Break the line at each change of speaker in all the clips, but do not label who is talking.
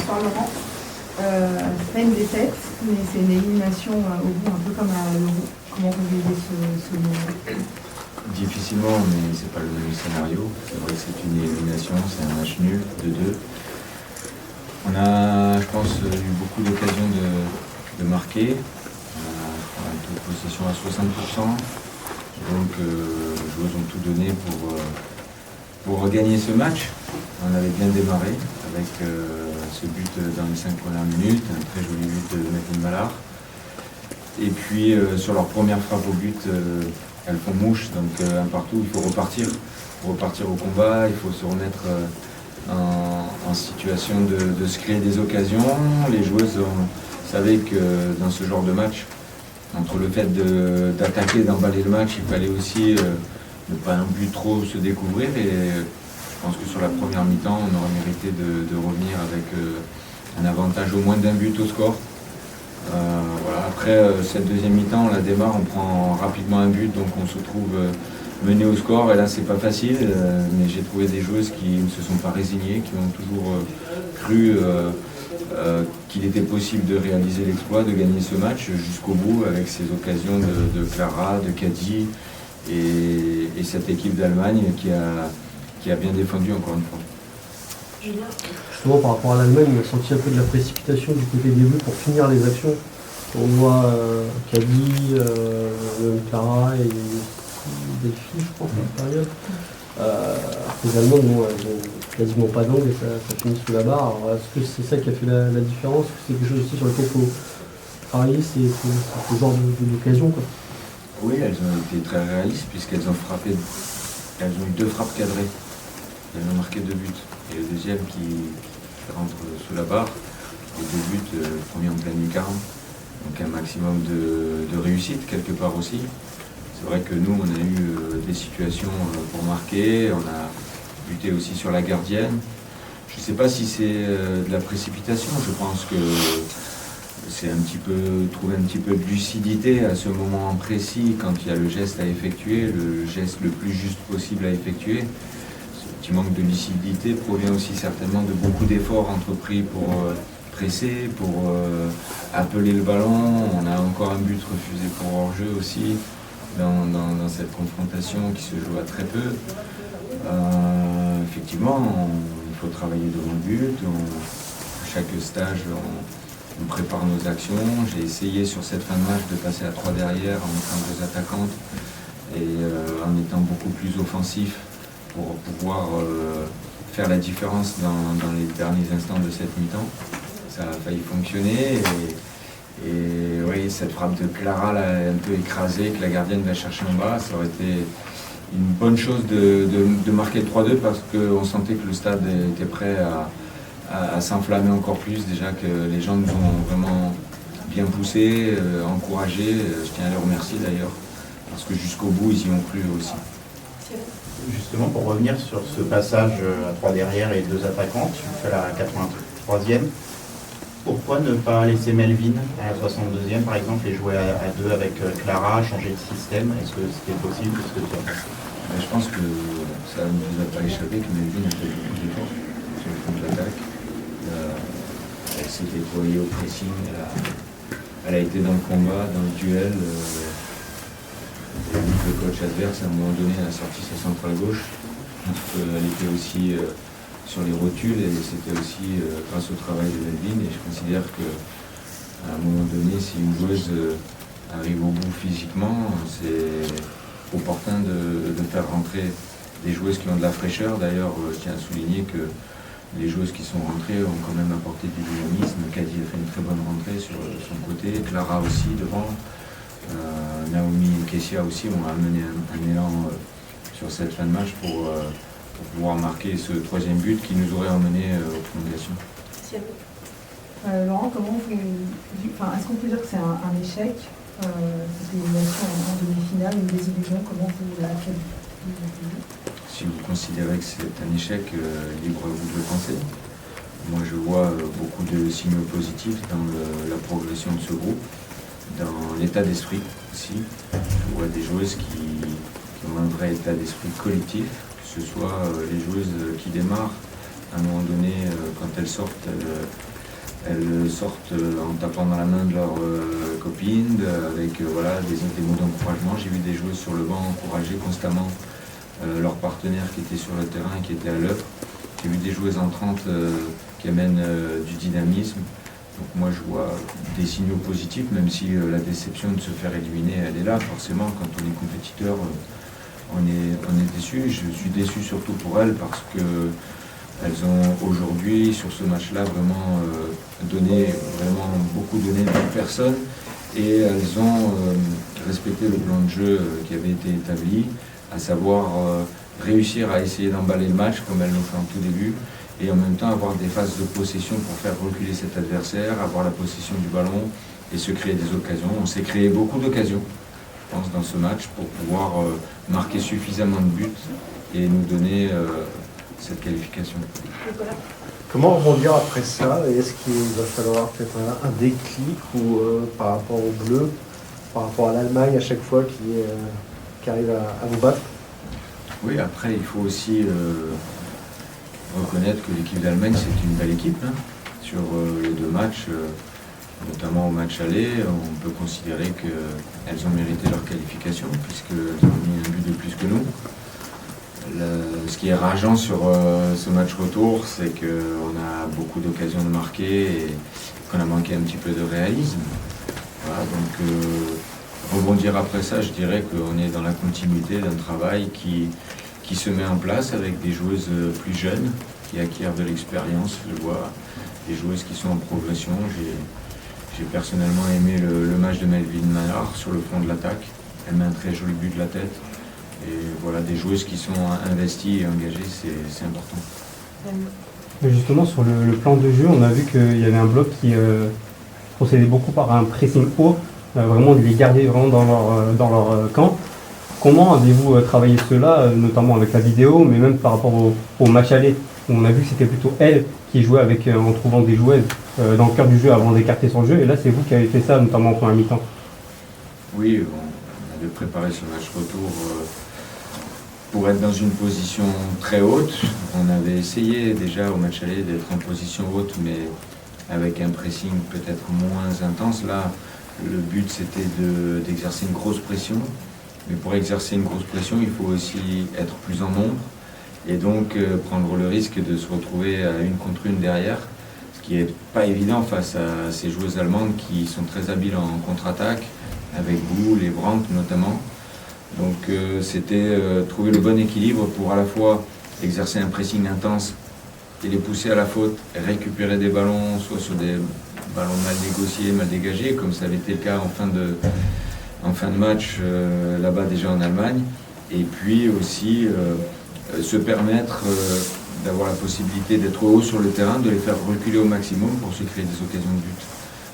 Bonsoir Laurent. C'est pas une défaite, mais c'est une élimination au bout, un peu comme à l'Euro. Comment vous vivez ce moment?
Difficilement, mais c'est pas le même scénario. C'est vrai que c'est une élimination, c'est un match nul, 2-2. On a, je pense, eu beaucoup d'occasions de marquer. On a un taux de possession à 60%. Donc les joueurs ont tout donné pour gagner ce match. On avait bien démarré avec ce but dans les 5 premières minutes, un très joli but de Nathalie Mallard. Et puis sur leur première frappe au but, elles font mouche, donc un partout, il faut repartir. Pour repartir au combat, il faut se remettre en situation de se créer des occasions. Les joueuses savaient que dans ce genre de match, entre le fait d'attaquer, d'emballer le match, il fallait aussi ne pas non plus trop se découvrir. Et je pense que sur la première mi-temps, on aurait mérité de revenir avec un avantage au moins d'un but au score. Voilà. Après, cette deuxième mi-temps, on la démarre, on prend rapidement un but, donc on se trouve mené au score. Et là, c'est pas facile, mais j'ai trouvé des joueuses qui ne se sont pas résignées, qui ont toujours cru qu'il était possible de réaliser l'exploit, de gagner ce match jusqu'au bout, avec ces occasions de Clara, de Kadi et cette équipe d'Allemagne qui a bien défendu encore une fois.
Justement, par rapport à l'Allemagne, on a senti un peu de la précipitation du côté des buts pour finir les actions. On voit Kadi, Clara et Delphine, je crois, à la période. Les Allemandes, bon, elles n'ont quasiment pas d'angle et ça finit sous la barre. Alors, est-ce que c'est ça qui a fait la différence? C'est quelque chose aussi sur lequel il faut travailler, c'est ce genre d'occasion, quoi.
Oui, elles ont été très réalistes puisqu'elles ont frappé, elles ont eu 2 frappes cadrées. Elles ont marqué 2 buts. Et le deuxième qui rentre sous la barre, et 2 buts, le premier en pleine lucarne. Donc un maximum de réussite quelque part aussi. C'est vrai que nous, on a eu des situations pour marquer, on a buté aussi sur la gardienne. Je ne sais pas si c'est de la précipitation, je pense que c'est trouver un petit peu de lucidité à ce moment précis, quand il y a le geste à effectuer, le geste le plus juste possible à effectuer. Ce petit manque de lucidité provient aussi certainement de beaucoup d'efforts entrepris pour presser, pour appeler le ballon. On a encore un but refusé pour hors-jeu aussi. Dans cette confrontation qui se joue à très peu. Effectivement, il faut travailler devant le but. À chaque stage, on prépare nos actions. J'ai essayé sur cette fin de match de passer à 3 derrière en mettant 2 attaquantes et en étant beaucoup plus offensif pour pouvoir faire la différence dans les derniers instants de cette mi-temps. Ça a failli fonctionner. Et oui, cette frappe de Clara là, un peu écrasée, que la gardienne va chercher en bas, ça aurait été une bonne chose de marquer le 3-2 parce qu'on sentait que le stade était prêt à s'enflammer encore plus. Déjà que les gens nous ont vraiment bien poussés, encouragés. Je tiens à les remercier d'ailleurs, parce que jusqu'au bout, ils y ont cru aussi.
Justement, pour revenir sur ce passage à 3 derrière et 2 attaquantes, tu fais la 83e. Pourquoi ne pas laisser Melvin à la 62e par exemple et jouer à 2 avec Clara, changer de système? Est-ce que c'était possible?
Je pense que ça ne nous a pas échappé que Melvin a fait beaucoup d'efforts sur le contre-attaque. Elle s'est déployée au pressing, elle a été dans le combat, dans le duel. J'ai vu que le coach adverse, à un moment donné, a sorti sa centrale gauche. Elle était aussi sur les rotules et c'était aussi grâce au travail de Melvin. Et je considère qu'à un moment donné, si une joueuse arrive au bout physiquement, c'est opportun de faire rentrer des joueuses qui ont de la fraîcheur. D'ailleurs, je tiens à souligner que les joueuses qui sont rentrées ont quand même apporté du dynamisme. Kadi a fait une très bonne rentrée sur son côté, Clara aussi devant. Naomi et Kessia aussi ont amené un élan sur cette fin de match pour pouvoir marquer ce 3e but qui nous aurait emmené aux prolongations.
Laurent, est-ce qu'on peut dire que c'est un échec, cette élimination en demi-finale, une désillusion? Comment vous la qualifiez?
Si vous considérez que c'est un échec, libre à vous de le penser. Moi, je vois beaucoup de signaux positifs dans la progression de ce groupe, dans l'état d'esprit aussi. Je vois des joueuses qui ont un vrai état d'esprit collectif, que ce soit les joueuses qui démarrent, à un moment donné, quand elles sortent, elles sortent en tapant dans la main de leurs copines, avec voilà, des mots d'encouragement. J'ai vu des joueuses sur le banc encourager constamment leurs partenaires qui étaient sur le terrain et qui étaient à l'œuvre. J'ai vu des joueuses entrantes qui amènent du dynamisme. Donc moi je vois des signaux positifs, même si la déception de se faire éliminer, elle est là. Forcément, quand on est compétiteur, on est déçu. Je suis déçu surtout pour elles parce que elles ont aujourd'hui, sur ce match-là, vraiment beaucoup donné de personnes. Et elles ont respecté le plan de jeu qui avait été établi, à savoir réussir à essayer d'emballer le match comme elles l'ont fait en tout début, et en même temps avoir des phases de possession pour faire reculer cet adversaire, avoir la possession du ballon et se créer des occasions. On s'est créé beaucoup d'occasions, je pense, dans ce match pour pouvoir marquer suffisamment de buts et nous donner cette qualification.
Comment rebondir après ça? Est-ce qu'il va falloir peut-être un déclic ou par rapport au bleu, par rapport à l'Allemagne à chaque fois qui arrive à vous battre?
Oui, après il faut aussi reconnaître que l'équipe d'Allemagne c'est une belle équipe. Hein. Sur les deux matchs, notamment au match aller, on peut considérer qu'elles ont mérité leur qualification puisqu'elles ont mis un but de plus que nous. Ce qui est rageant sur ce match retour, c'est qu'on a beaucoup d'occasions de marquer et qu'on a manqué un petit peu de réalisme. Voilà, donc rebondir après ça, je dirais qu'on est dans la continuité d'un travail qui se met en place avec des joueuses plus jeunes qui acquièrent de l'expérience. Je vois des joueuses qui sont en progression. J'ai personnellement aimé le match de Melvin Manard sur le front de l'attaque. Elle met un très joli but de la tête. Et voilà, des joueuses qui sont investies et engagées, c'est important.
Mais justement, sur le plan de jeu, on a vu qu'il y avait un bloc qui procédait beaucoup par un pressing haut, vraiment de les garder vraiment dans leur camp. Comment avez-vous travaillé cela, notamment avec la vidéo, mais même par rapport au match aller, où on a vu que c'était plutôt elle qui jouait en trouvant des joueuses dans le cœur du jeu avant d'écarter son jeu, et là c'est vous qui avez fait ça, notamment en première mi-temps.
Oui, on avait préparé ce match retour pour être dans une position très haute. On avait essayé déjà au match aller d'être en position haute, mais avec un pressing peut-être moins intense. Là, le but c'était d'exercer une grosse pression. Mais pour exercer une grosse pression, il faut aussi être plus en nombre et donc prendre le risque de se retrouver à une contre une derrière, ce qui n'est pas évident face à ces joueuses allemandes qui sont très habiles en contre-attaque, avec Boule et Brandt notamment. Donc c'était trouver le bon équilibre pour à la fois exercer un pressing intense et les pousser à la faute, et récupérer des ballons, soit sur des ballons mal négociés, mal dégagés, comme ça avait été le cas en fin de match là-bas déjà en Allemagne, et puis aussi se permettre d'avoir la possibilité d'être haut sur le terrain, de les faire reculer au maximum pour se créer des occasions de but,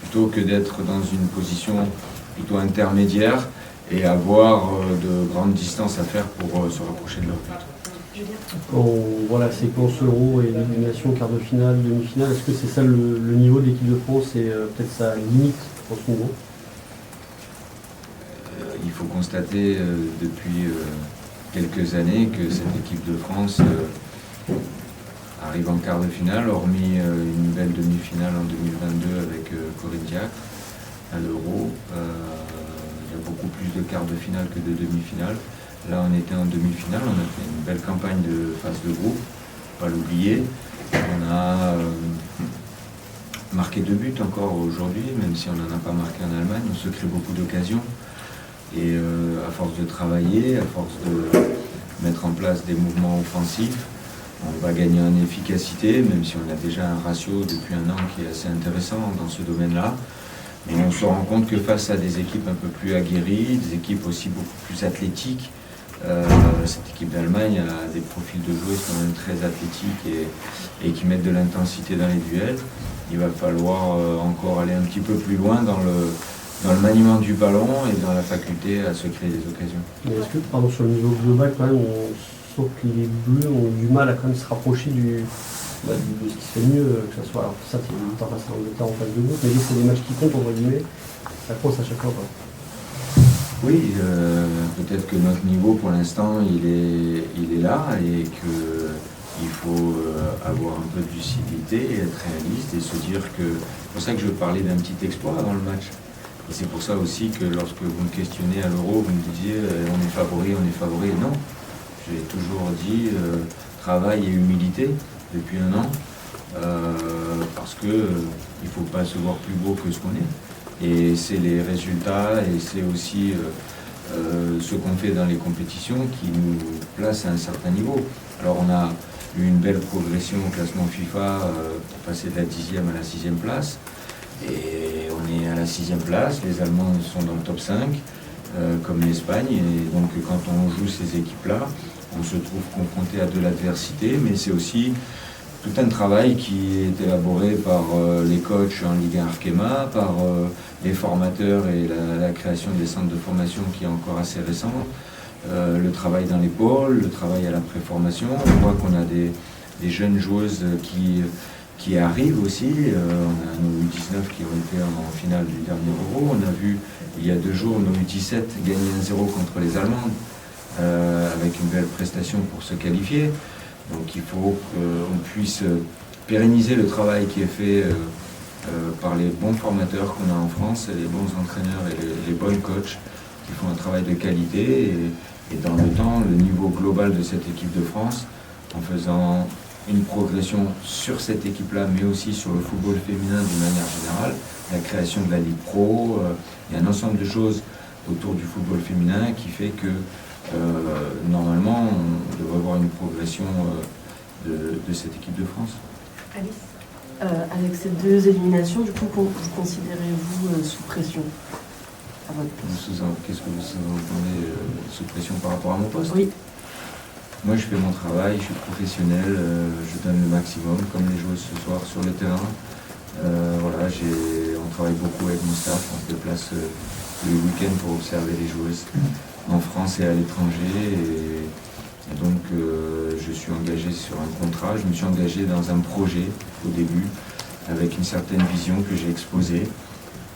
plutôt que d'être dans une position plutôt intermédiaire et avoir de grandes distances à faire pour se rapprocher de leur but.
Quand on voit la séquence Euro et l'élimination, quart de finale, demi-finale, est-ce que c'est ça le niveau de l'équipe de France et peut-être sa limite en ce moment?
Il faut constater depuis quelques années que cette équipe de France arrive en quart de finale, hormis une belle demi-finale en 2022 avec Corinne Diacre à l'Euro. Il y a beaucoup plus de quarts de finale que de demi-finale. Là, on était en demi-finale, on a fait une belle campagne de phase de groupe, pas l'oublier. On a marqué 2 buts encore aujourd'hui, même si on n'en a pas marqué en Allemagne. On se crée beaucoup d'occasions. Et à force de travailler, à force de mettre en place des mouvements offensifs, on va gagner en efficacité, même si on a déjà un ratio depuis un an qui est assez intéressant dans ce domaine-là. Mais on se rend compte que face à des équipes un peu plus aguerries, des équipes aussi beaucoup plus athlétiques, cette équipe d'Allemagne a des profils de joueuses quand même très athlétiques et qui mettent de l'intensité dans les duels. Il va falloir encore aller un petit peu plus loin dans le maniement du ballon et dans la faculté à se créer des occasions.
Mais est-ce que, sur le niveau global, quand même, on sent que les Bleus ont du mal à quand même se rapprocher de ce qui se fait mieux, que ce soit, alors ça c'est une temps face à l'Angleterre en face de vous, mais c'est des matchs qui comptent, entre guillemets, ça compte à chaque fois.
Oui, peut-être que notre niveau pour l'instant il est là et que Il faut avoir un peu de lucidité et être réaliste et se dire que... C'est pour ça que je parlais d'un petit exploit avant le match. Et c'est pour ça aussi que lorsque vous me questionnez à l'Euro, vous me disiez on est favori, on est favori. Non, j'ai toujours dit travail et humilité depuis un an, parce que il ne faut pas se voir plus beau que ce qu'on est. Et c'est les résultats et c'est aussi ce qu'on fait dans les compétitions qui nous place à un certain niveau. Alors on a eu une belle progression au classement FIFA pour passer de la 10e à la 6e place. Et on est à la 6e place, les Allemands sont dans le top 5, comme l'Espagne. Et donc quand on joue ces équipes-là, on se trouve confronté à de l'adversité, mais c'est aussi tout un travail qui est élaboré par les coachs en Ligue 1 Arkema, par les formateurs et la création des centres de formation qui est encore assez récent, le travail dans les pôles, le travail à la préformation. On voit qu'on a des jeunes joueuses qui arrivent aussi. On a nos U19 qui ont été en finale du dernier Euro. On a vu il y a 2 jours nos U17 gagner 1-0 contre les Allemandes avec une belle prestation pour se qualifier. Donc il faut qu'on puisse pérenniser le travail qui est fait par les bons formateurs qu'on a en France, et les bons entraîneurs et les bons coachs qui font un travail de qualité et dans le temps, le niveau global de cette équipe de France, en faisant une progression sur cette équipe-là, mais aussi sur le football féminin d'une manière générale, la création de la Ligue Pro, il y a un ensemble de choses autour du football féminin qui fait que normalement on devrait avoir une progression de cette équipe de France.
Alice, avec ces 2 éliminations, du coup, vous considérez-vous sous pression à votre poste?
Qu'est-ce que vous sous-entendez sous pression par rapport à mon poste?
Oui.
Moi, je fais mon travail, je suis professionnel, je donne le maximum, comme les joueuses ce soir sur le terrain. Voilà, on travaille beaucoup avec mon staff, on se déplace tous les week-ends pour observer les joueuses en France et à l'étranger. Et donc, je suis engagé sur un contrat. Je me suis engagé dans un projet au début, avec une certaine vision que j'ai exposée.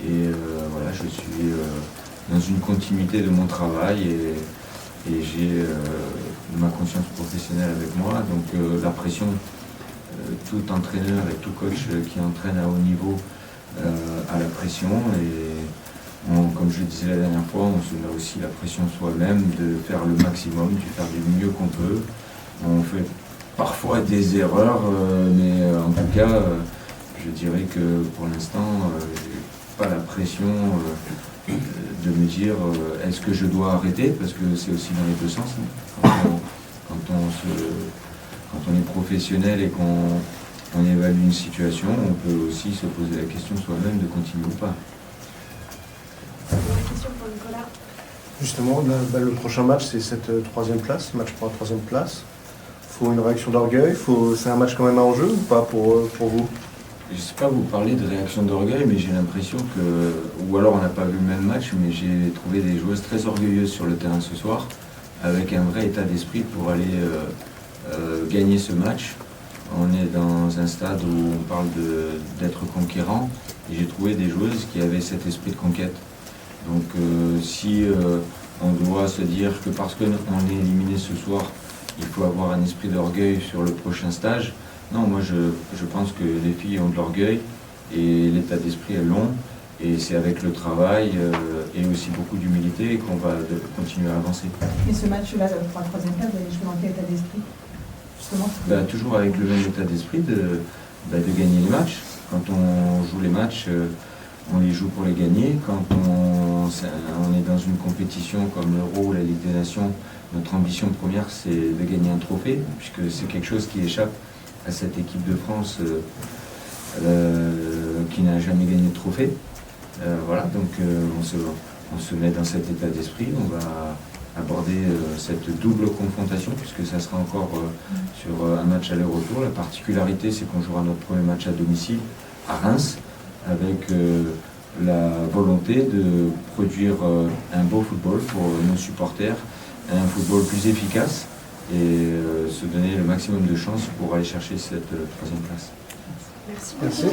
Et voilà, je suis dans une continuité de mon travail et j'ai ma conscience professionnelle avec moi. Donc, la pression, tout entraîneur et tout coach qui entraîne à haut niveau a la pression. Et comme je le disais la dernière fois, on se met aussi la pression soi-même de faire le maximum, de faire du mieux qu'on peut. On fait parfois des erreurs, mais en tout cas, je dirais que pour l'instant, je n'ai pas la pression de me dire est-ce que je dois arrêter, parce que c'est aussi dans les deux sens. Quand on est professionnel et qu'on évalue une situation, on peut aussi se poser la question soi-même de continuer ou pas.
Une question pour Nicolas.
Justement, le prochain match, c'est cette 3e place, match pour la 3e place. Il faut une réaction d'orgueil, c'est un match quand même à enjeu ou pas pour vous?
Je ne sais pas vous parler de réaction d'orgueil, mais j'ai l'impression que, ou alors on n'a pas vu le même match, mais j'ai trouvé des joueuses très orgueilleuses sur le terrain ce soir, avec un vrai état d'esprit pour aller gagner ce match. On est dans un stade où on parle d'être conquérant, et j'ai trouvé des joueuses qui avaient cet esprit de conquête. Donc si on doit se dire que parce qu'on est éliminé ce soir, il faut avoir un esprit d'orgueil sur le prochain stage, non, moi je pense que les filles ont de l'orgueil et l'état d'esprit est long, et c'est avec le travail et aussi beaucoup d'humilité qu'on va continuer à avancer.
Et ce match-là, pour la 3e place, vous allez jouer dans quel état d'esprit, justement?
Toujours avec le même état d'esprit de gagner les matchs. Quand on joue les matchs, on les joue pour les gagner. Quand on est dans une compétition comme l'Euro ou la Ligue des Nations, notre ambition première, c'est de gagner un trophée, puisque c'est quelque chose qui échappe à cette équipe de France qui n'a jamais gagné de trophée. Voilà, donc on se met dans cet état d'esprit. On va aborder cette double confrontation, puisque ça sera encore sur un match aller-retour. La particularité, c'est qu'on jouera notre premier match à domicile à Reims, avec la volonté de produire un beau football pour nos supporters, un football plus efficace et se donner le maximum de chances pour aller chercher cette 3e place.
Merci.
Merci.